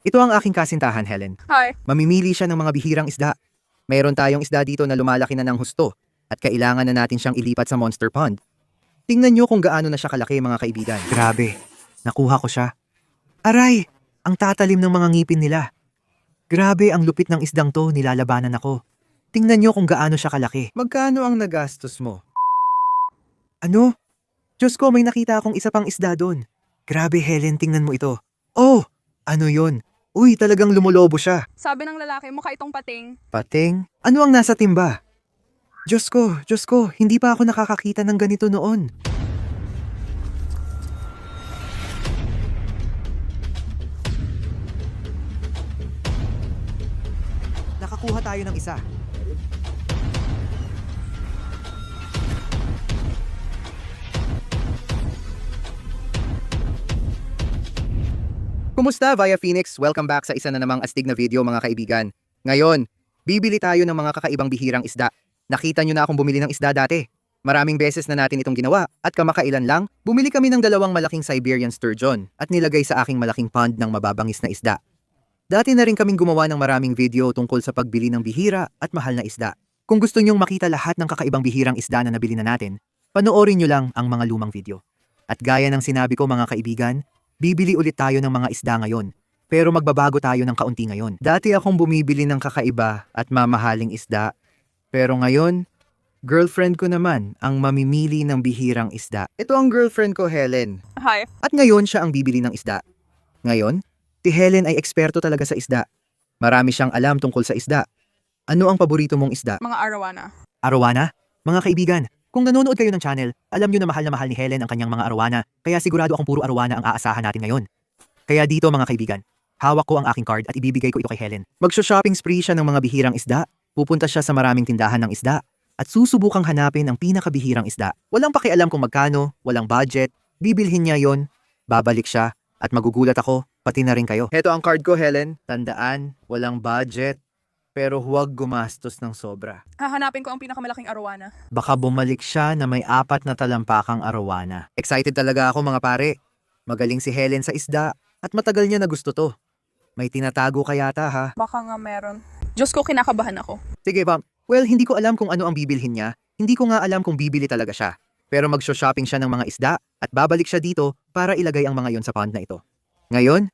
Ito ang aking kasintahan, Helen. Hi. Mamimili siya ng mga bihirang isda. Mayroon tayong isda dito na lumalaki na ng husto at kailangan na natin siyang ilipat sa monster pond. Tingnan niyo kung gaano na siya kalaki, mga kaibigan. Grabe, nakuha ko siya. Aray, ang tatalim ng mga ngipin nila. Grabe, ang lupit ng isdang to, nilalabanan ako. Tingnan niyo kung gaano siya kalaki. Magkano ang nagastos mo? Ano? Diyos ko, may nakita akong isa pang isda doon. Grabe, Helen, tingnan mo ito. Oh, ano yon? Uy, talagang lumulobo siya. Sabi ng lalaki, mukha itong pating. Pating? Ano ang nasa timba? Diyos ko, hindi pa ako nakakakita ng ganito noon. Nakakuha tayo ng isa. Kumusta, Via Phoenix? Welcome back sa isa na namang astig na video, mga kaibigan. Ngayon, bibili tayo ng mga kakaibang bihirang isda. Nakita nyo na akong bumili ng isda dati. Maraming beses na natin itong ginawa at kamakailan lang, bumili kami ng 2 malaking Siberian sturgeon at nilagay sa aking malaking pond ng mababangis na isda. Dati na rin kaming gumawa ng maraming video tungkol sa pagbili ng bihira at mahal na isda. Kung gusto nyong makita lahat ng kakaibang bihirang isda na nabili na natin, panoorin nyo lang ang mga lumang video. At gaya ng sinabi ko, mga kaibigan, bibili ulit tayo ng mga isda ngayon. Pero magbabago tayo ng kaunti ngayon. Dati akong bumibili ng kakaiba at mamahaling isda. Pero ngayon, girlfriend ko naman ang mamimili ng bihirang isda. Ito ang girlfriend ko, Helen. Hi. At ngayon siya ang bibili ng isda. Ngayon, si Helen ay eksperto talaga sa isda. Marami siyang alam tungkol sa isda. Ano ang paborito mong isda? Mga arawana. Arawana? Mga kaibigan, kung nanonood kayo ng channel, alam nyo na mahal ni Helen ang kanyang mga arawana, kaya sigurado akong puro arawana ang aasahan natin ngayon. Kaya dito, mga kaibigan, hawak ko ang aking card at ibibigay ko ito kay Helen. Magsho-shopping spree siya ng mga bihirang isda, pupunta siya sa maraming tindahan ng isda, at susubukang hanapin ang pinakabihirang isda. Walang pakialam kung magkano, walang budget, bibilhin niya yon, babalik siya, at magugulat ako, pati na rin kayo. Heto ang card ko, Helen. Tandaan, walang budget, pero huwag gumastos ng sobra. Hahanapin ko ang pinakamalaking arawana. Baka bumalik siya na may 4 na talampakang arawana. Excited talaga ako, mga pare. Magaling si Helen sa isda at matagal niya na gusto to. May tinatago ka yata, ha? Baka nga meron. Diyos ko, kinakabahan ako. Sige, Pam. Well, hindi ko alam kung ano ang bibilhin niya. Hindi ko nga alam kung bibili talaga siya. Pero magsho-shopping siya ng mga isda at babalik siya dito para ilagay ang mga yon sa pond na ito. Ngayon,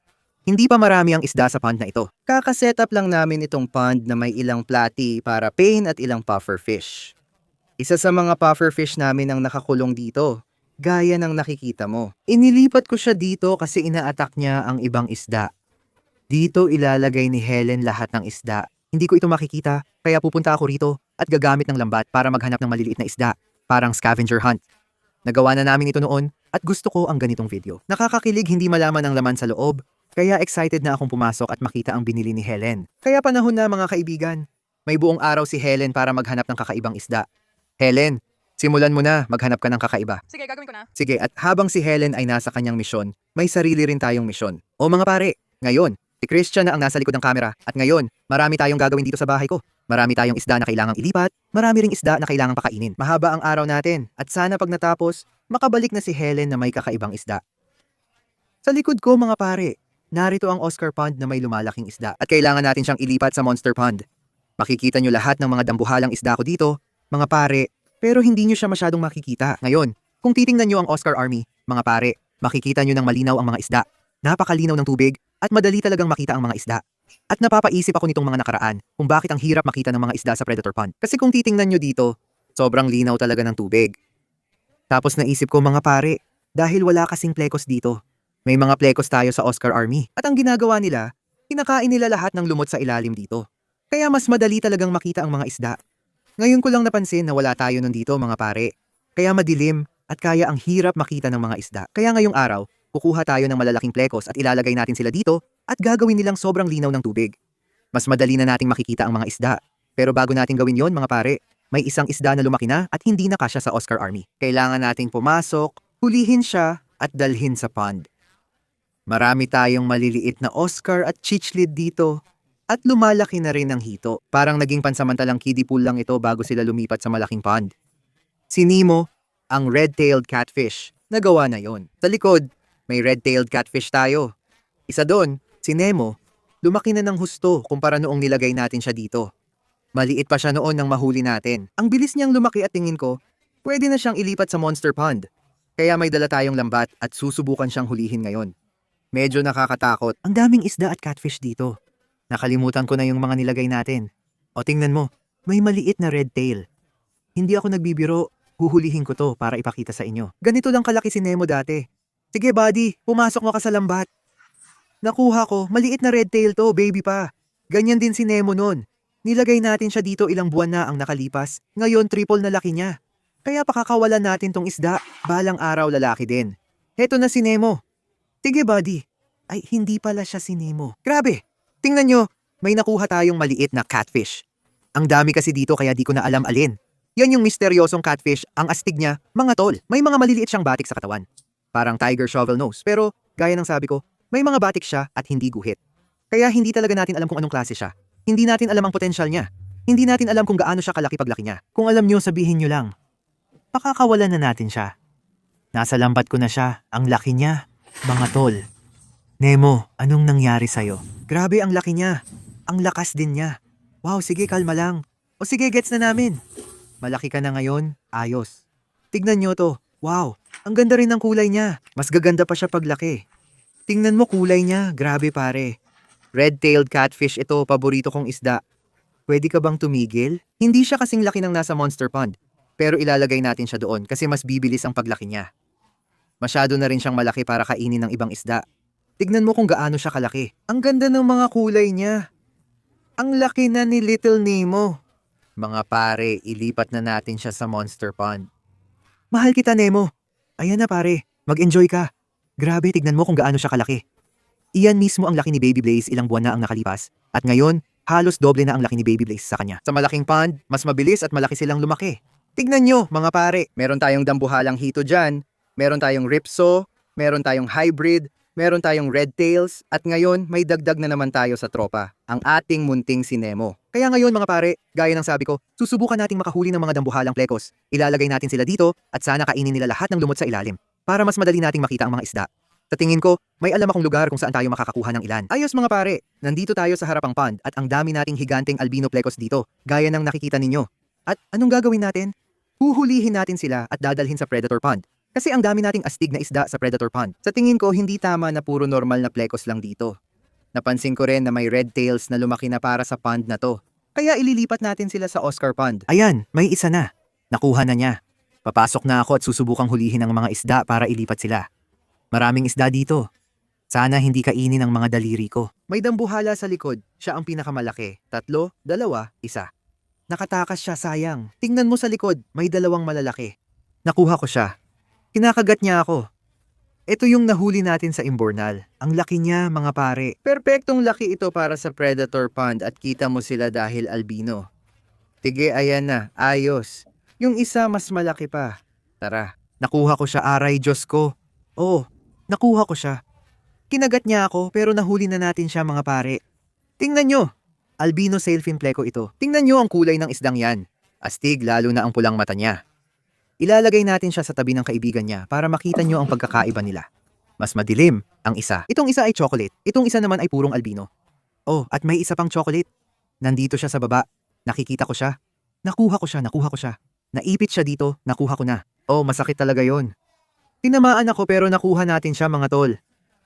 hindi pa marami ang isda sa pond na ito. Kaka-setup lang namin itong pond na may ilang platy para pain at ilang puffer fish. Isa sa mga puffer fish namin ang nakakulong dito, gaya ng nakikita mo. Inilipat ko siya dito kasi ina-attack niya ang ibang isda. Dito ilalagay ni Helen lahat ng isda. Hindi ko ito makikita, kaya pupunta ako rito at gagamit ng lambat para maghanap ng maliliit na isda, parang scavenger hunt. Nagawa na namin ito noon at gusto ko ang ganitong video. Nakakakilig, hindi malaman ang laman sa loob, kaya excited na akong pumasok at makita ang binili ni Helen. Kaya panahon na, mga kaibigan. May buong araw si Helen para maghanap ng kakaibang isda. Helen, simulan mo na, maghanap ka ng kakaiba. Sige, gagawin ko na. Sige, at habang si Helen ay nasa kanyang misyon, may sarili rin tayong misyon. O mga pare, ngayon, si Christian na ang nasa likod ng kamera at ngayon, marami tayong gagawin dito sa bahay ko. Marami tayong isda na kailangang ilipat, marami ring isda na kailangang pakainin. Mahaba ang araw natin at sana pag natapos, makabalik na si Helen na may kakaibang isda. Sa likod ko, mga pare, narito ang Oscar Pond na may lumalaking isda at kailangan natin siyang ilipat sa Monster Pond. Makikita nyo lahat ng mga dambuhalang isda ko dito, mga pare, pero hindi nyo siya masyadong makikita. Ngayon, kung titingnan nyo ang Oscar Army, mga pare, makikita nyo ng malinaw ang mga isda. Napakalinaw ng tubig at madali talagang makita ang mga isda. At napapaisip ako nitong mga nakaraan kung bakit ang hirap makita ng mga isda sa Predator Pond. Kasi kung titingnan nyo dito, sobrang linaw talaga ng tubig. Tapos naisip ko, mga pare, dahil wala kasing plekos dito. May mga plekos tayo sa Oscar Army. At ang ginagawa nila, kinakain nila lahat ng lumot sa ilalim dito. Kaya mas madali talagang makita ang mga isda. Ngayon ko lang napansin na wala tayo nandito, mga pare. Kaya madilim at kaya ang hirap makita ng mga isda. Kaya ngayong araw, kukuha tayo ng malalaking plekos at ilalagay natin sila dito at gagawin nilang sobrang linaw ng tubig. Mas madali na nating makikita ang mga isda. Pero bago natin gawin yon, mga pare, may isang isda na lumaki na at hindi na kasya sa Oscar Army. Kailangan nating pumasok, hulihin siya at dalhin sa pond. Marami tayong maliliit na Oscar at chichlid dito at lumalaki na rin ang hito. Parang naging pansamantalang kiddie pool lang ito bago sila lumipat sa malaking pond. Si Nemo, ang red-tailed catfish, nagawa na yon. Sa likod, may red-tailed catfish tayo. Isa doon, si Nemo, Lumaki na ng husto kumpara noong nilagay natin siya dito. Maliit pa siya noon nang mahuli natin. Ang bilis niyang lumaki at tingin ko, pwede na siyang ilipat sa Monster Pond. Kaya may dala tayong lambat at susubukan siyang hulihin ngayon. Medyo nakakatakot. Ang daming isda at catfish dito. Nakalimutan ko na yung mga nilagay natin. O tingnan mo, may maliit na red tail. Hindi ako nagbibiro, huhulihin ko to para ipakita sa inyo. Ganito lang kalaki si Nemo dati. Sige buddy, pumasok mo ka sa lambat. Nakuha ko, maliit na red tail to, baby pa. Ganyan din si Nemo nun. Nilagay natin siya dito ilang buwan na ang nakalipas. Ngayon triple na laki niya. Kaya pakakawalan natin tong isda, balang araw lalaki din. Heto na si Nemo. Sige buddy. Ay, hindi pala siya si Nemo. Grabe! Tingnan nyo, may nakuha tayong maliit na catfish. Ang dami kasi dito kaya di ko na alam alin. Yan yung misteryosong catfish, ang astig niya, mga tol. May mga maliliit siyang batik sa katawan. Parang tiger shovel nose, pero gaya ng sabi ko, may mga batik siya at hindi guhit. Kaya hindi talaga natin alam kung anong klase siya. Hindi natin alam ang potensyal niya. Hindi natin alam kung gaano siya kalaki paglaki niya. Kung alam nyo, sabihin nyo lang. Pakakawalan na natin siya. Nasa lambat ko na siya, ang laki niya, mga tol. Nemo, anong nangyari sa'yo? Grabe ang laki niya. Ang lakas din niya. Wow, sige kalma lang. O sige, gets na namin. Malaki ka na ngayon, ayos. Tignan nyo to. Wow, ang ganda rin ng kulay niya. Mas gaganda pa siya paglaki. Tingnan mo kulay niya, grabe pare. Red-tailed catfish ito, paborito kong isda. Pwede ka bang tumigil? Hindi siya kasing laki ng nasa Monster Pond. Pero ilalagay natin siya doon kasi mas bibilis ang paglaki niya. Masyado na rin siyang malaki para kainin ng ibang isda. Tignan mo kung gaano siya kalaki. Ang ganda ng mga kulay niya. Ang laki na ni Little Nemo. Mga pare, ilipat na natin siya sa Monster Pond. Mahal kita, Nemo. Ayan na pare, mag-enjoy ka. Grabe, tignan mo kung gaano siya kalaki. Iyan mismo ang laki ni Baby Blaze ilang buwan na ang nakalipas. At ngayon, halos doble na ang laki ni Baby Blaze sa kanya. Sa malaking pond, mas mabilis at malaki silang lumaki. Tignan nyo, mga pare. Meron tayong dambuhalang hito dyan. Meron tayong ripso. Meron tayong hybrid. Meron tayong red tails. At ngayon, may dagdag na naman tayo sa tropa. Ang ating munting si Nemo. Kaya ngayon mga pare, gaya ng sabi ko, susubukan nating makahuli ng mga dambuhalang plekos. Ilalagay natin sila dito at sana kainin nila lahat ng lumot sa ilalim. Para mas madali nating makita ang mga isda. Sa tingin ko, may alam akong lugar kung saan tayo makakakuha ng ilan. Ayos mga pare, nandito tayo sa harapang pond at ang dami nating higanteng albino plekos dito, gaya ng nakikita ninyo. At anong gagawin natin? Huhulihin natin sila at dadalhin sa predator pond. Kasi ang dami nating astig na isda sa predator pond. Sa tingin ko, hindi tama na puro normal na plekos lang dito. Napansin ko rin na may red tails na lumaki na para sa pond na to. Kaya ililipat natin sila sa Oscar Pond. Ayan, may isa na. Nakuha na niya. Papasok na ako at susubukang hulihin ang mga isda para ilipat sila. Maraming isda dito. Sana hindi kainin ang mga daliri ko. May dambuhala sa likod. Siya ang pinakamalaki. 3, 2, 1. Nakatakas siya, sayang. Tingnan mo sa likod, may 2 malalaki. Nakuha ko siya. Kinakagat niya ako. Ito yung nahuli natin sa Imbornal. Ang laki niya, mga pare. Perpektong laki ito para sa Predator Pond at kita mo sila dahil albino. Tige, ayan na. Ayos. Yung isa mas malaki pa. Tara. Nakuha ko siya, aray, Diyos ko. Oo, nakuha ko siya. Kinagat niya ako pero nahuli na natin siya, mga pare. Tingnan nyo. Albino sailfin pleco ito. Tingnan nyo ang kulay ng isdang yan. Astig, lalo na ang pulang mata niya. Ilalagay natin siya sa tabi ng kaibigan niya para makita nyo ang pagkakaiba nila. Mas madilim ang isa. Itong isa ay chocolate. Itong isa naman ay purong albino. Oh, at may isa pang chocolate. Nandito siya sa baba. Nakikita ko siya. Nakuha ko siya. Naipit siya dito, nakuha ko na. Oh, masakit talaga yon. Tinamaan ako pero nakuha natin siya, mga tol.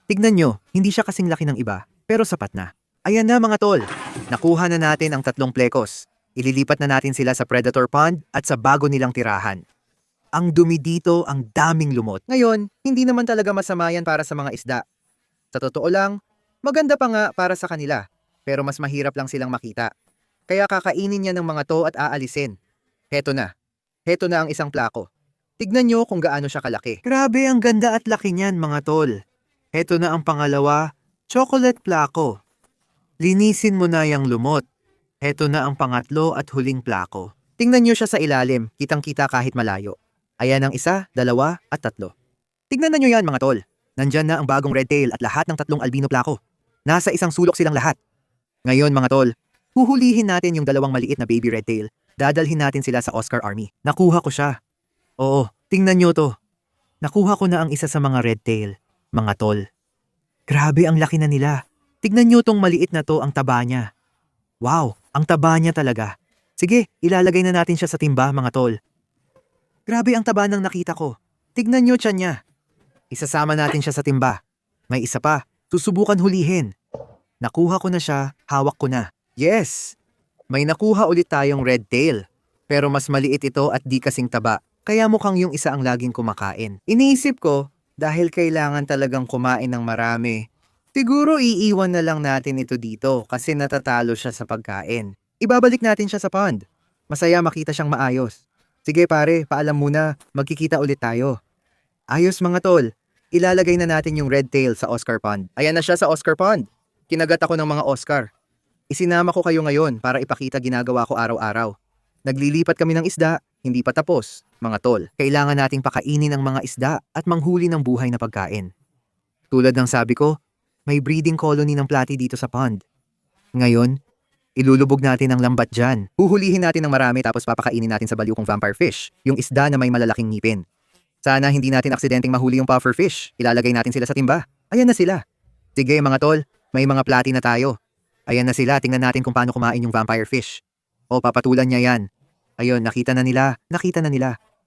Tignan nyo, hindi siya kasing laki ng iba, pero sapat na. Ayan na, mga tol. Nakuha na natin ang 3 plekos. Ililipat na natin sila sa Predator Pond at sa bago nilang tirahan. Ang dumi dito, ang daming lumot. Ngayon, hindi naman talaga masama yan para sa mga isda. Sa totoo lang, maganda pa nga para sa kanila. Pero mas mahirap lang silang makita. Kaya kakainin niya ng mga to at aalisin. Heto na. Heto na ang isang plako. Tignan nyo kung gaano siya kalaki. Grabe, ang ganda at laki niyan, mga tol. Heto na ang pangalawa, chocolate plako. Linisin mo na yung lumot. Heto na ang pangatlo at huling plako. Tingnan nyo siya sa ilalim, kitang-kita kahit malayo. Ayan ang 1, 2, at 3. Tignan na nyo yan, mga tol. Nandyan na ang bagong red tail at lahat ng 3 albino plako. Nasa isang sulok silang lahat. Ngayon, mga tol, huhulihin natin yung 2 maliit na baby red tail. Dadalhin natin sila sa Oscar Army. Nakuha ko siya. Oo, tingnan nyo to. Nakuha ko na ang isa sa mga red tail, mga tol. Grabe, ang laki na nila. Tignan nyo tong maliit na to, ang taba niya. Wow, ang taba niya talaga. Sige, ilalagay na natin siya sa timba, mga tol. Grabe ang taba ng nakita ko. Tignan nyo tiyan niya. Isasama natin siya sa timba. May isa pa, susubukan hulihin. Nakuha ko na siya, hawak ko na. Yes! May nakuha ulit tayong red tail. Pero mas maliit ito at di kasing taba. Kaya mukhang yung isa ang laging kumakain. Iniisip ko, dahil kailangan talagang kumain ng marami, siguro iiwan na lang natin ito dito kasi natatalo siya sa pagkain. Ibabalik natin siya sa pond. Masaya makita siyang maayos. Sige pare, paalam muna. Magkikita ulit tayo. Ayos mga tol. Ilalagay na natin yung red tail sa Oscar Pond. Ayan na siya sa Oscar Pond. Kinagat ako ng mga Oscar. Isinama ko kayo ngayon para ipakita ginagawa ko araw-araw. Naglilipat kami ng isda, hindi pa tapos, mga tol. Kailangan nating pakainin ang mga isda at manghuli ng buhay na pagkain. Tulad ng sabi ko, may breeding colony ng platy dito sa pond. Ngayon, ilulubog natin ang lambat dyan. Huhulihin natin ng marami tapos papakainin natin sa baliw kong vampire fish, yung isda na may malalaking ngipin. Sana hindi natin aksidenteng mahuli yung puffer fish. Ilalagay natin sila sa timba. Ayan na sila. Sige mga tol, may mga platy na tayo. Ayan na sila, tingnan natin kung paano kumain yung vampire fish. O papatulan niya yan. Ayun, nakita na nila.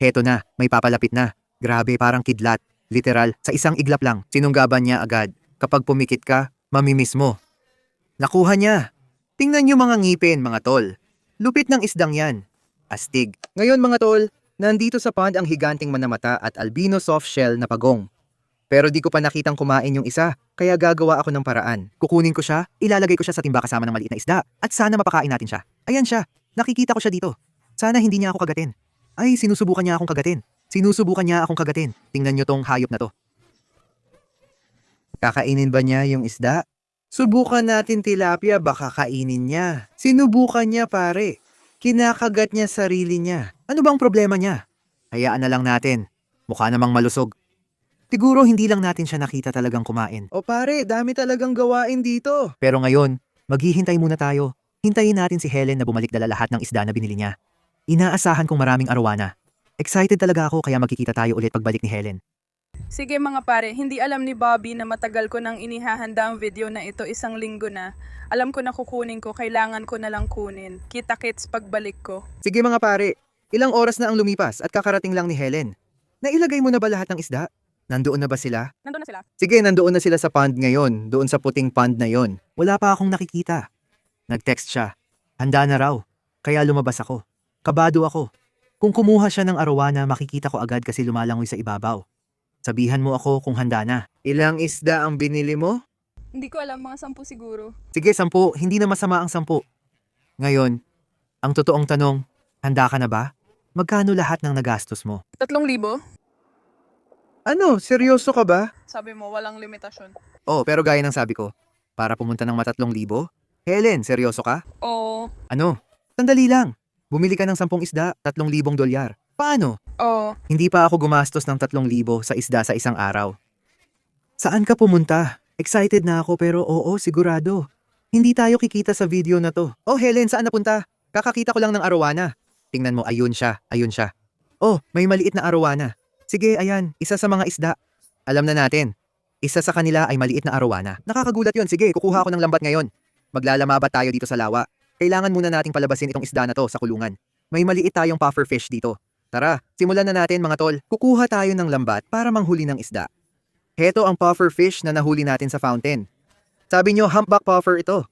Heto na, may papalapit na. Grabe, parang kidlat. Literal, sa isang iglap lang, sinunggaban niya agad. Kapag pumikit ka, mamimiss mo. Nakuha niya. Tingnan niyo mga ngipin, mga tol. Lupit ng isdang yan. Astig. Ngayon mga tol, nandito sa pond ang higanting manamata at albino soft shell na pagong. Pero di ko pa nakitang kumain yung isa, kaya gagawa ako ng paraan. Kukunin ko siya, ilalagay ko siya sa timba kasama ng maliit na isda, at sana mapakain natin siya. Ayan siya, nakikita ko siya dito. Sana hindi niya ako kagatin. Ay, sinusubukan niya akong kagatin. Tingnan niyo tong hayop na to. Kakainin ba niya yung isda? Subukan natin tilapia, baka kainin niya. Sinubukan niya pare. Kinakagat niya sarili niya. Ano bang problema niya? Hayaan na lang natin. Mukha namang malusog. Siguro hindi lang natin siya nakita talagang kumain. O pare, dami talagang gawain dito. Pero ngayon, maghihintay muna tayo. Hintayin natin si Helen na bumalik dala lahat ng isda na binili niya. Inaasahan kong maraming arwana. Excited talaga ako kaya magkikita tayo ulit pagbalik ni Helen. Sige mga pare, hindi alam ni Bobby na matagal ko nang inihahanda ang video na ito 1 linggo na. Alam ko na kukunin ko, kailangan ko na lang kunin. Kita-kits pagbalik ko. Sige mga pare, ilang oras na ang lumipas at kakarating lang ni Helen. Nailagay mo na ba lahat ng isda? Nandoon na ba sila? Nandun na sila. Sige, nandoon na sila sa pond ngayon. Doon sa puting pond na yon. Wala pa akong nakikita. Nag-text siya. Handa na raw. Kaya lumabas ako. Kabado ako. Kung kumuha siya ng arwana, makikita ko agad kasi lumalangoy sa ibabaw. Sabihan mo ako kung handa na. Ilang isda ang binili mo? Hindi ko alam, mga 10 siguro. Sige, 10. Hindi na masama ang 10. Ngayon, ang totoong tanong, handa ka na ba? Magkano lahat ng nagastos mo? 3,000? Ano? Seryoso ka ba? Sabi mo, walang limitasyon. Oh, pero gaya ng sabi ko, para pumunta ng 3,000? Helen, seryoso ka? Oo. Ano? Sandali lang. Bumili ka ng 10 isda, $3,000. Paano? Oo. Hindi pa ako gumastos ng 3,000 sa isda sa isang araw. Saan ka pumunta? Excited na ako pero oo, sigurado. Hindi tayo kikita sa video na to. Oh Helen, saan napunta? Kakakita ko lang ng arwana. Tingnan mo, ayun siya. Oh, may maliit na arwana. Sige, ayan, isa sa mga isda. Alam na natin, isa sa kanila ay maliit na arwana. Nakakagulat yun. Sige, kukuha ako ng lambat ngayon. Maglalamabat tayo dito sa lawa. Kailangan muna nating palabasin itong isda na to sa kulungan. May maliit tayong puffer fish dito. Tara, simulan na natin mga tol. Kukuha tayo ng lambat para manghuli ng isda. Heto ang puffer fish na nahuli natin sa fountain. Sabi nyo, humpback puffer ito.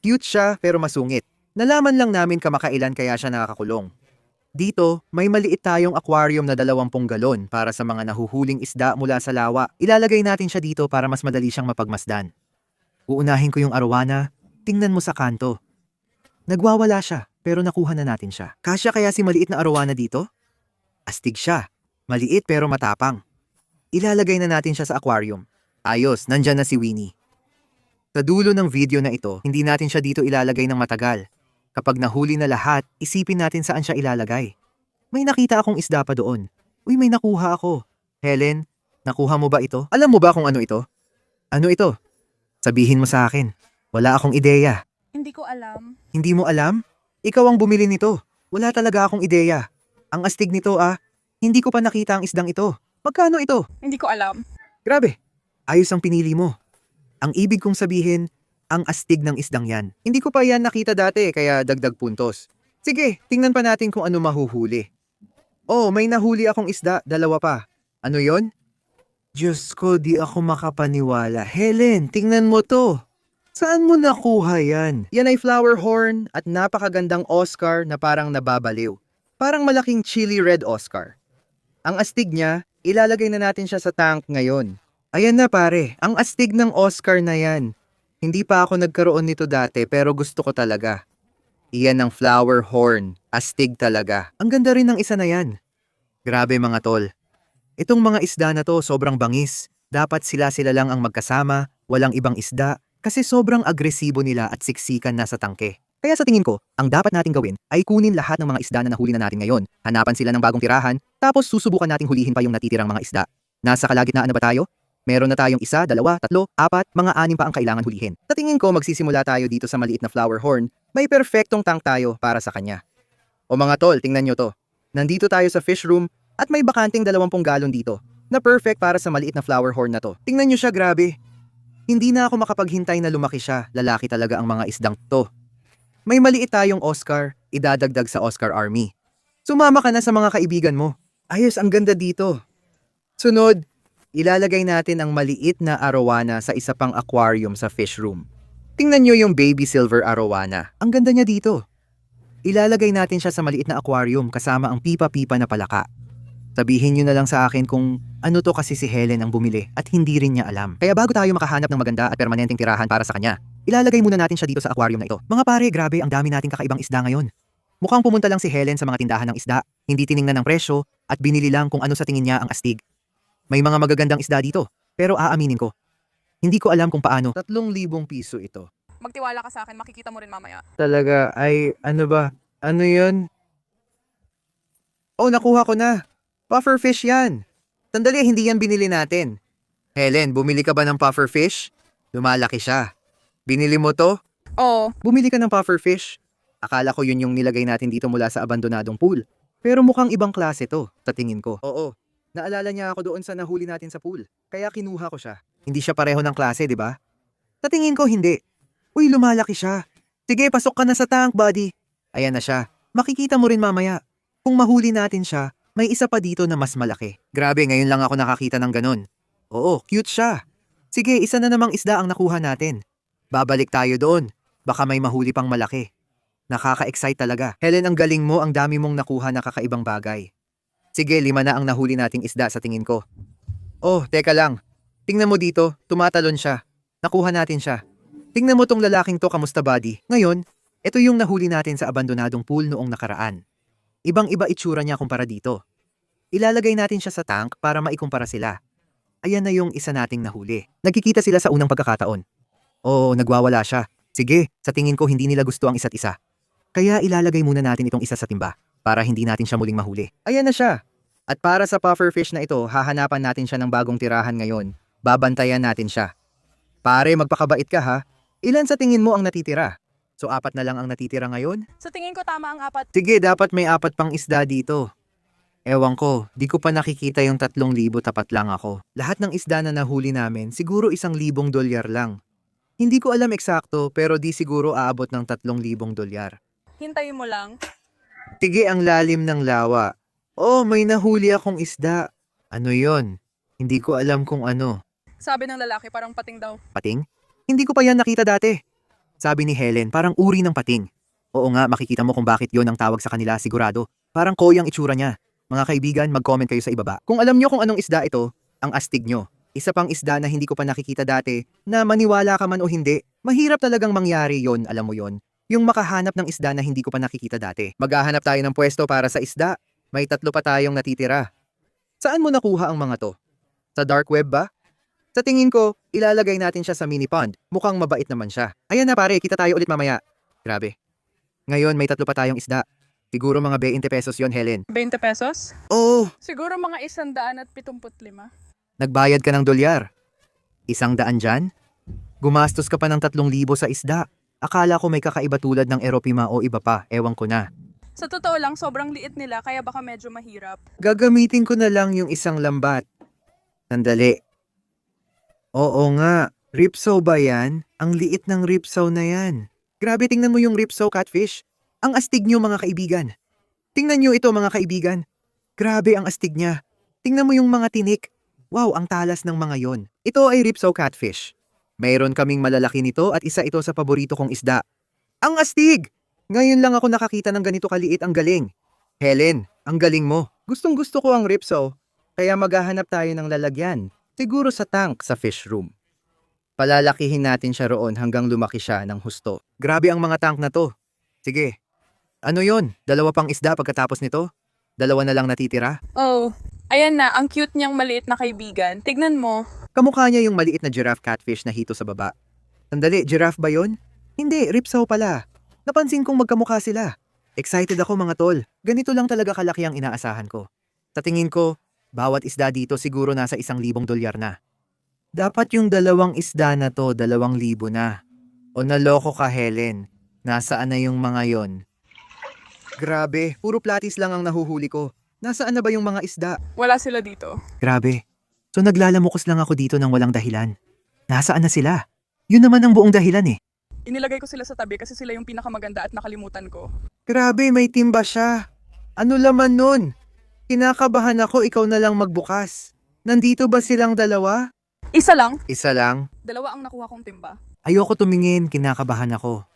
Cute siya pero masungit. Nalaman lang namin kamakailan kaya siya nakakakulong. Dito, may maliit tayong aquarium na 20 galon para sa mga nahuhuling isda mula sa lawa. Ilalagay natin siya dito para mas madali siyang mapagmasdan. Uunahin ko yung arwana. Tingnan mo sa kanto. Nagwawala siya, pero nakuha na natin siya. Kasya kaya si maliit na arwana dito? Astig siya. Maliit pero matapang. Ilalagay na natin siya sa aquarium. Ayos, nandyan na si Winnie. Sa dulo ng video na ito, hindi natin siya dito ilalagay ng matagal. Kapag nahuli na lahat, isipin natin saan siya ilalagay. May nakita akong isda pa doon. Uy, may nakuha ako. Helen, nakuha mo ba ito? Alam mo ba kung ano ito? Ano ito? Sabihin mo sa akin. Wala akong ideya. Hindi ko alam. Hindi mo alam? Ikaw ang bumili nito. Wala talaga akong ideya. Ang astig nito hindi ko pa nakita ang isdang ito. Magkano ito? Hindi ko alam. Grabe, ayos ang pinili mo. Ang ibig kong sabihin, Ang astig ng isdang yan. Hindi ko pa yan nakita dati kaya dagdag puntos. Sige, tingnan pa natin kung ano mahuhuli. Oh, may nahuli akong isda, dalawa pa. Ano yon? Diyos ko, di ako makapaniwala. Helen, tingnan mo to. Saan mo nakuha yan? Yan ay flower horn at napakagandang Oscar na parang nababaliw. Parang malaking chili red Oscar. Ang astig niya, ilalagay na natin siya sa tank ngayon. Ayan na pare, ang astig ng Oscar na yan. Hindi pa ako nagkaroon nito dati pero gusto ko talaga. Iyan ang flower horn, astig talaga. Ang ganda rin ng isa na yan. Grabe mga tol. Itong mga isda na to sobrang bangis. Dapat sila lang ang magkasama, walang ibang isda, kasi sobrang agresibo nila at siksikan na sa tangke. Kaya sa tingin ko, ang dapat nating gawin ay kunin lahat ng mga isda na nahuli na natin ngayon, hanapan sila ng bagong tirahan, tapos susubukan nating hulihin pa yung natitirang mga isda. Nasa kalagitnaan na ba tayo? Meron na tayong 1, 2, 3, 4, mga 6 pa ang kailangan hulihin. Sa tingin ko, magsisimula tayo dito sa maliit na flower horn, may perfectong tank tayo para sa kanya. O mga tol, tingnan nyo to. Nandito tayo sa fish room at may bakanting 20 galon dito, na perfect para sa maliit na flower horn na to. Tingnan nyo siya, grabe. Hindi na ako makapaghintay na lumaki siya, lalaki talaga ang mga isdang to. May maliit tayong Oscar, idadagdag sa Oscar Army. Sumama ka na sa mga kaibigan mo. Ayos, ang ganda dito. Sunod, ilalagay natin ang maliit na arowana sa isa pang aquarium sa fish room. Tingnan nyo yung baby silver arowana. Ang ganda niya dito. Ilalagay natin siya sa maliit na aquarium kasama ang pipa-pipa na palaka. Sabihin nyo na lang sa akin kung ano to kasi si Helen ang bumili at hindi rin niya alam. Kaya bago tayo makahanap ng maganda at permanenteng tirahan para sa kanya, ilalagay muna natin siya dito sa aquarium na ito. Mga pare, grabe, ang dami nating kakaibang isda ngayon. Mukhang pumunta lang si Helen sa mga tindahan ng isda, hindi tiningnan ng presyo, at binili lang kung ano sa tingin niya ang astig. May mga magagandang isda dito, pero aaminin ko, hindi ko alam kung paano. 3,000 piso ito. Magtiwala ka sa akin, makikita mo rin mamaya. Talaga, ay, ano ba? Ano yun? Oh, nakuha ko na. Pufferfish yan. Sandali, hindi yan binili natin. Helen, bumili ka ba ng pufferfish? Lumalaki siya. Binili mo to? Oo. Bumili ka ng pufferfish? Akala ko yun yung nilagay natin dito mula sa abandonadong pool. Pero mukhang ibang klase to, sa tingin ko. Oo. Naalala niya ako doon sa nahuli natin sa pool. Kaya kinuha ko siya. Hindi siya pareho ng klase, di ba? Sa tingin ko, hindi. Uy, lumalaki siya. Sige, pasok ka na sa tank, buddy. Ayan na siya. Makikita mo rin mamaya. Kung mahuli natin siya, may isa pa dito na mas malaki. Grabe, ngayon lang ako nakakita ng ganun. Oo, cute siya. Sige, isa na namang isda ang nakuha natin. Babalik tayo doon. Baka may mahuli pang malaki. Nakaka-excite talaga. Helen, ang galing mo, ang dami mong nakuha na kakaibang bagay. Sige, 5 na ang nahuli nating isda sa tingin ko. Oh, teka lang. Tingnan mo dito, tumatalon siya. Nakuha natin siya. Tingnan mo tong lalaking to, kamusta buddy? Ngayon, ito yung nahuli natin sa abandonadong pool noong nakaraan. Ibang-iba itsura niya kumpara dito. Ilalagay natin siya sa tank para maikumpara sila. Ayan na yung isa nating nahuli. Nagkikita sila sa unang pagkakataon. Oo, nagwawala siya. Sige, sa tingin ko hindi nila gusto ang isa't isa. Kaya ilalagay muna natin itong isa sa timba para hindi natin siya muling mahuli. Ayan na siya. At para sa pufferfish na ito, hahanapan natin siya ng bagong tirahan ngayon. Babantayan natin siya. Pare, magpakabait ka ha. Ilan sa tingin mo ang natitira? So 4 na lang ang natitira ngayon? Sa tingin ko tama ang 4. Sige, dapat may 4 pang isda dito. Ewan ko, di ko pa nakikita yung 3,000, tapat lang ako. Lahat ng isda na nahuli namin, siguro $1,000 lang. Hindi ko alam eksakto, pero di siguro aabot ng $3,000. Hintayin mo lang. Sige, ang lalim ng lawa. Oh, may nahuli akong isda. Ano yon? Hindi ko alam kung ano. Sabi ng lalaki, parang pating daw. Pating? Hindi ko pa yan nakita dati. Sabi ni Helen, parang uri ng pating. Oo nga, makikita mo kung bakit yon ang tawag sa kanila, sigurado. Parang koy ang itsura niya. Mga kaibigan, mag-comment kayo sa ibaba. Kung alam nyo kung anong isda ito, ang astig nyo. Isa pang isda na hindi ko pa nakikita dati, na maniwala ka man o hindi, mahirap talagang mangyari yon, alam mo yon. Yung makahanap ng isda na hindi ko pa nakikita dati. Maghahanap tayo ng pwesto para sa isda. May 3 pa tayong natitira. Saan mo nakuha ang mga to? Sa dark web ba? Sa tingin ko, ilalagay natin siya sa mini pond. Mukhang mabait naman siya. Ayan na pare, kita tayo ulit mamaya. Grabe. Ngayon may 3 pa tayong isda. Siguro mga 20 pesos yon, Helen. 20 pesos? Oo, Siguro mga 175. nagbayad ka ng $100. 100 dyan? Gumastos ka pa ng 3,000 sa isda. Akala ko may kakaiba tulad ng eropima o iba pa, ewan ko na. Sa totoo lang, sobrang liit nila kaya baka medyo mahirap. Gagamitin ko na lang yung isang lambat. Sandali. Oo nga, Ripsaw ba yan? Ang liit ng ripsaw na yan. Grabe, tingnan mo yung ripsaw catfish. Ang astig nyo mga kaibigan. Tingnan nyo ito mga kaibigan. Grabe ang astig niya. Tingnan mo yung mga tinik. Wow, ang talas ng mga yon. Ito ay ripsaw catfish. Mayroon kaming malalaki nito at isa ito sa paborito kong isda. Ang astig! Ngayon lang ako nakakita ng ganito kaliit, ang galing. Helen, ang galing mo. Gustong gusto ko ang ripsaw. Kaya maghahanap tayo ng lalagyan. Siguro sa tank sa fish room. Palalakihin natin siya roon hanggang lumaki siya ng husto. Grabe ang mga tank na to. Sige. Ano yon? Dalawa pang isda pagkatapos nito? Dalawa na lang natitira? Oh, ayan na, ang cute niyang maliit na kaibigan. Tignan mo. Kamukha niya yung maliit na giraffe catfish na hito sa baba. Sandali, giraffe ba yon? Hindi, ripsaw pala. Napansin kong magkamukha sila. Excited ako mga tol. Ganito lang talaga kalaki ang inaasahan ko. Sa tingin ko, bawat isda dito siguro nasa $1,000 na. Dapat yung dalawang isda na to, 2,000 na. O naloko ka, Helen. Nasaan na yung mga yon? Grabe, puro platis lang ang nahuhuli ko. Nasaan na ba yung mga isda? Wala sila dito. Grabe. So naglalamukos lang ako dito ng walang dahilan. Nasaan na sila? Yun naman ang buong dahilan eh. Inilagay ko sila sa tabi kasi sila yung pinakamaganda at nakalimutan ko. Grabe, may timba siya. Ano laman nun? Kinakabahan ako, ikaw na lang magbukas. Nandito ba silang dalawa? Isa lang. Isa lang. Dalawa ang nakuha kong timba. Ayoko tumingin, kinakabahan ako.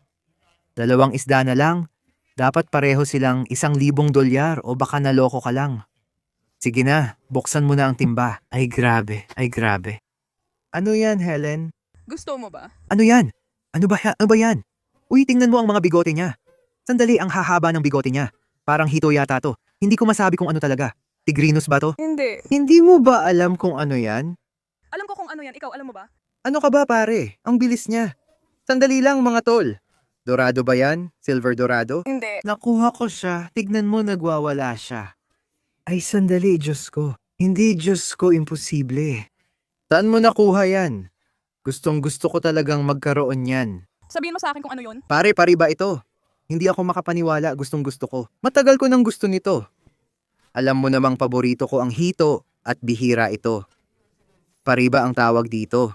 Dalawang isda na lang. Dapat pareho silang $1,000 o baka naloko ka lang. Sige na, buksan mo na ang timba. Ay grabe, ay grabe. Ano yan, Helen? Gusto mo ba? Ano yan? Ano ba yan? Uy, tingnan mo ang mga bigote niya. Sandali, ang hahaba ng bigote niya. Parang hito yata to. Hindi ko masabi kung ano talaga. Tigrinus ba to? Hindi. Hindi mo ba alam kung ano yan? Alam ko kung ano yan. Ikaw, alam mo ba? Ano ka ba pare? Ang bilis niya. Sandali lang mga tol. Dorado ba yan? Silver Dorado? Hindi. Nakuha ko siya. Tignan mo nagwawala siya. Ay sandali, Diyos ko. Hindi, Diyos ko, imposible. Saan mo nakuha yan? Gustong gusto ko talagang magkaroon yan. Sabihin mo sa akin kung ano yun. Pare ba ito? Hindi ako makapaniwala, gustong gusto ko. Matagal ko nang gusto nito. Alam mo namang paborito ko ang hito at bihira ito. Pariba ang tawag dito.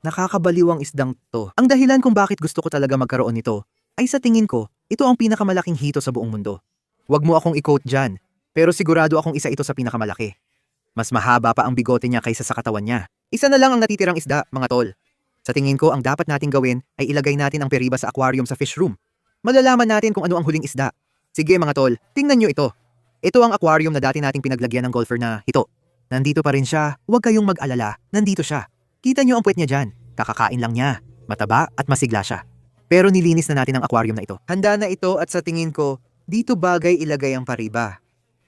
Nakakabaliw ang isdang to. Ang dahilan kung bakit gusto ko talaga magkaroon nito ay sa tingin ko, ito ang pinakamalaking hito sa buong mundo. Huwag mo akong i-quote dyan, pero sigurado akong isa ito sa pinakamalaki. Mas mahaba pa ang bigote niya kaysa sa katawan niya. Isa na lang ang natitirang isda, mga tol. Sa tingin ko, ang dapat nating gawin ay ilagay natin ang periba sa aquarium sa fish room. Malalaman natin kung ano ang huling isda. Sige mga tol, tingnan nyo ito. Ito ang aquarium na dati nating pinaglagyan ng golfer na hito. Nandito pa rin siya, huwag kayong mag-alala, nandito siya. Kita nyo ang puwet niya dyan, kakakain lang niya. Mataba at masigla siya. Pero nilinis na natin ang aquarium na ito. Handa na ito at sa tingin ko, dito bagay ilagay ang pariba.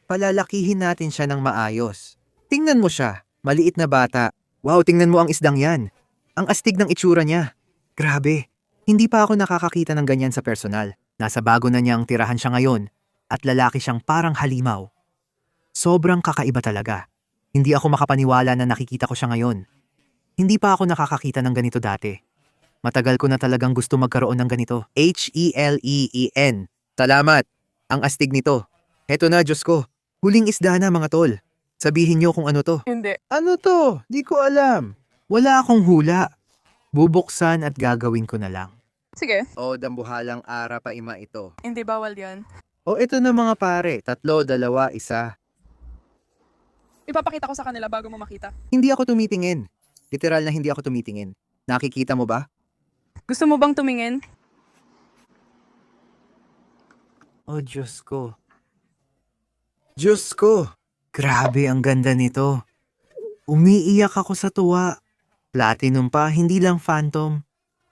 Palalakihin natin siya ng maayos. Tingnan mo siya, maliit na bata. Wow, tingnan mo ang isdang yan. Ang astig ng itsura niya. Grabe, hindi pa ako nakakakita ng ganyan sa personal. Nasa bago na niyang tirahan siya ngayon at lalaki siyang parang halimaw. Sobrang kakaiba talaga. Hindi ako makapaniwala na nakikita ko siya ngayon. Hindi pa ako nakakakita ng ganito dati. Matagal ko na talagang gusto magkaroon ng ganito. H-E-L-E-E-N. Salamat. Ang astig nito. Heto na, Diyos ko. Huling isda na mga tol. Sabihin niyo kung ano to. Hindi. Ano to? Di ko alam. Wala akong hula. Bubuksan at gagawin ko na lang. Sige. O, dambuhalang ara pa ima ito. Hindi bawal yan. O, ito na mga pare. 3, 2, 1. Ipapakita ko sa kanila bago mo makita. Hindi ako tumitingin. Literal na hindi ako tumitingin. Nakikita mo ba? Gusto mo bang tumingin? Oh, Diyos ko. Diyos ko! Grabe, ang ganda nito. Umiiyak ako sa tuwa. Platinum pa, hindi lang phantom.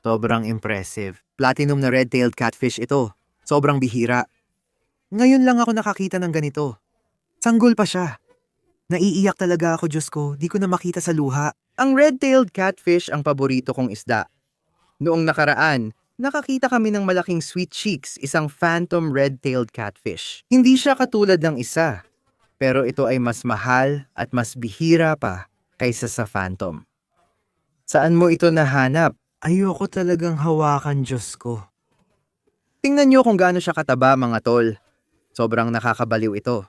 Sobrang impressive. Platinum na red-tailed catfish ito. Sobrang bihira. Ngayon lang ako nakakita ng ganito. Sanggol pa siya. Naiiyak talaga ako, Diyos ko. Di ko na makita sa luha. Ang red-tailed catfish ang paborito kong isda. Noong nakaraan, nakakita kami ng malaking sweet cheeks, isang phantom red-tailed catfish. Hindi siya katulad ng isa, pero ito ay mas mahal at mas bihira pa kaysa sa phantom. Saan mo ito nahanap? Ayoko talagang hawakan, Diyos ko. Tingnan niyo kung gaano siya kataba, mga tol. Sobrang nakakabaliw ito.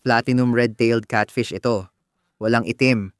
Platinum red-tailed catfish ito. Walang itim,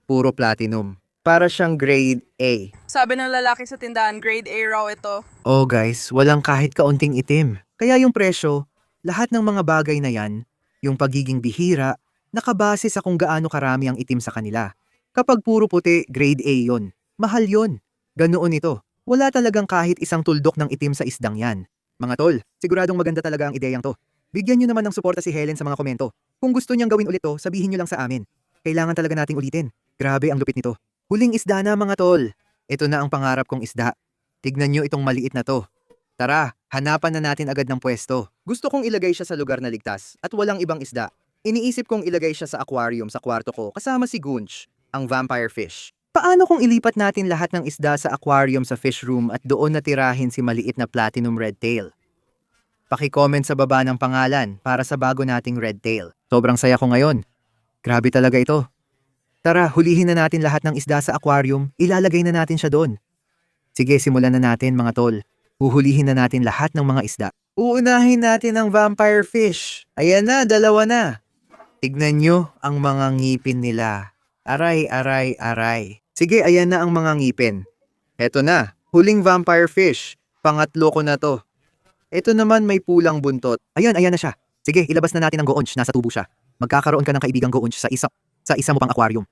puro platinum. Para siyang grade A. Sabi ng lalaki sa tindahan, grade A raw ito. Oh guys, walang kahit kaunting itim. Kaya yung presyo, lahat ng mga bagay na yan, yung pagiging bihira, nakabase sa kung gaano karami ang itim sa kanila. Kapag puro puti, grade A yon. Mahal yon. Ganoon ito. Wala talagang kahit isang tuldok ng itim sa isdang yan. Mga tol, siguradong maganda talaga ang ideyang to. Bigyan nyo naman ng suporta si Helen sa mga komento. Kung gusto niyang gawin ulit to, sabihin nyo lang sa amin. Kailangan talaga nating ulitin. Grabe ang lupit nito. Huling isda na mga tol. Ito na ang pangarap kong isda. Tignan nyo itong maliit na to. Tara, hanapan na natin agad ng pwesto. Gusto kong ilagay siya sa lugar na ligtas at walang ibang isda. Iniisip kong ilagay siya sa aquarium sa kwarto ko kasama si Gunch, ang vampire fish. Paano kung ilipat natin lahat ng isda sa aquarium sa fish room at doon natirahin si maliit na platinum red tail? Paki-comment sa baba ng pangalan para sa bago nating red tail. Sobrang saya ko ngayon. Grabe talaga ito. Tara, hulihin na natin lahat ng isda sa aquarium, ilalagay na natin siya doon. Sige, simulan na natin mga tol. Huhulihin na natin lahat ng mga isda. Uunahin natin ang vampire fish. Ayan na, dalawa na. Tignan nyo ang mga ngipin nila. Aray, aray, aray. Sige, ayan na ang mga ngipin. Eto na, huling vampire fish. Pangatlo ko na to. Ito naman may pulang buntot. Ayan na siya. Sige, ilabas na natin ang goonch. Nasa tubo siya. Magkakaroon ka ng kaibigang goonch sa isa mo pang aquarium.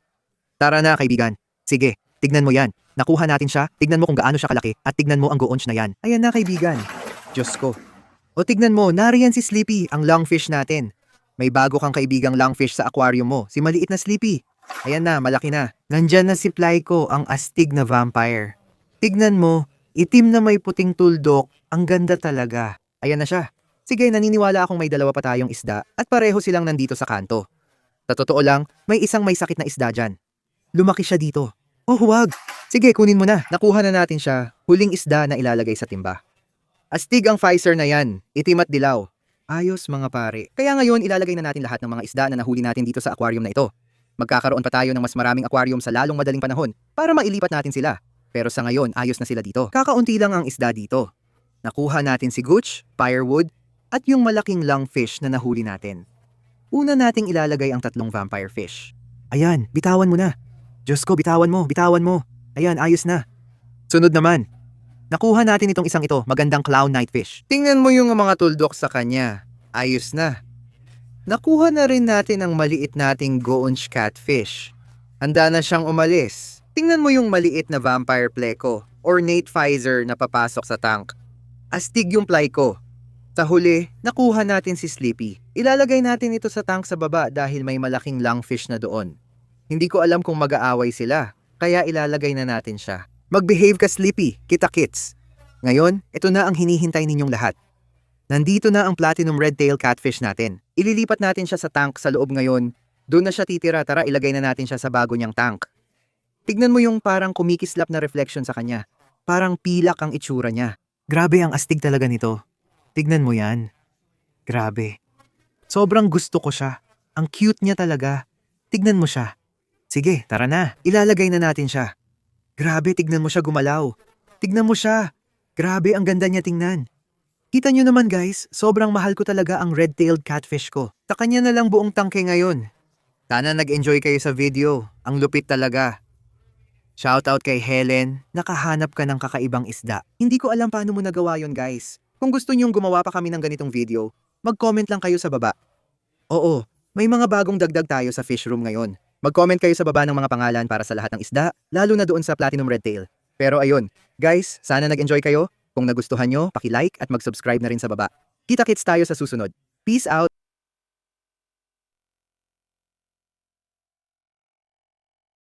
Tara na kaibigan. Sige, tignan mo yan. Nakuha natin siya, tignan mo kung gaano siya kalaki at tignan mo ang goonch na yan. Ayan na kaibigan. Diyos ko. O tignan mo, nariyan si Sleepy, ang lungfish natin. May bago kang kaibigang lungfish sa aquarium mo, si maliit na Sleepy. Ayan na, malaki na. Nandyan na si Plyco, ang astig na vampire. Tignan mo, itim na may puting tuldok, ang ganda talaga. Ayan na siya. Sige, naniniwala akong may dalawa pa tayong isda at pareho silang nandito sa kanto. Sa totoo lang, may isang may sakit na isda dyan. Lumaki siya dito. Oh, huwag. Sige, kunin mo na. Nakuha na natin siya. Huling isda na ilalagay sa timba. Astig ang Pfizer na yan. Itim at dilaw. Ayos mga pare. Kaya ngayon, ilalagay na natin lahat ng mga isda na nahuli natin dito sa aquarium na ito. Magkakaroon pa tayo ng mas maraming aquarium sa lalong madaling panahon para mailipat natin sila. Pero sa ngayon, ayos na sila dito. Kakaunti lang ang isda dito. Nakuha natin si Gooch, Firewood, at yung malaking lungfish na nahuli natin. Una nating ilalagay ang tatlong vampire fish. Ayan, bitawan mo na. Diyos ko, bitawan mo. Ayan, ayos na. Sunod naman. Nakuha natin itong isang ito, magandang clown nightfish. Tingnan mo yung mga tuldok sa kanya. Ayos na. Nakuha na rin natin ang maliit nating goonch catfish. Handa na siyang umalis. Tingnan mo yung maliit na vampire pleco, ornate Pfizer na papasok sa tank. Astig yung Plyco. Sa huli, nakuha natin si Sleepy. Ilalagay natin ito sa tank sa baba dahil may malaking lungfish na doon. Hindi ko alam kung mag-aaway sila, kaya ilalagay na natin siya. Mag-behave ka Sleepy, kita-kits. Ngayon, ito na ang hinihintay ninyong lahat. Nandito na ang platinum red tail catfish natin. Ililipat natin siya sa tank sa loob ngayon. Doon na siya titira, tara ilagay na natin siya sa bago niyang tank. Tignan mo yung parang kumikislap na reflection sa kanya. Parang pilak ang itsura niya. Grabe ang astig talaga nito. Tignan mo yan. Grabe. Sobrang gusto ko siya. Ang cute niya talaga. Tignan mo siya. Sige, tara na. Ilalagay na natin siya. Grabe, tignan mo siya gumalaw. Tignan mo siya. Grabe, ang ganda niya tingnan. Kita nyo naman guys, sobrang mahal ko talaga ang red-tailed catfish ko. Sa kanya na lang buong tangke ngayon. Sana nag-enjoy kayo sa video. Ang lupit talaga. Shoutout kay Helen, nakahanap ka ng kakaibang isda. Hindi ko alam paano mo nagawa yon guys. Kung gusto nyong gumawa pa kami ng ganitong video, mag-comment lang kayo sa baba. Oo, may mga bagong dagdag tayo sa fish room ngayon. Mag-comment kayo sa baba ng mga pangalan para sa lahat ng isda, lalo na doon sa platinum red tail. Pero ayun, guys, sana nag-enjoy kayo. Kung nagustuhan nyo, paki-like at mag-subscribe na rin sa baba. Kita-kits tayo sa susunod. Peace out!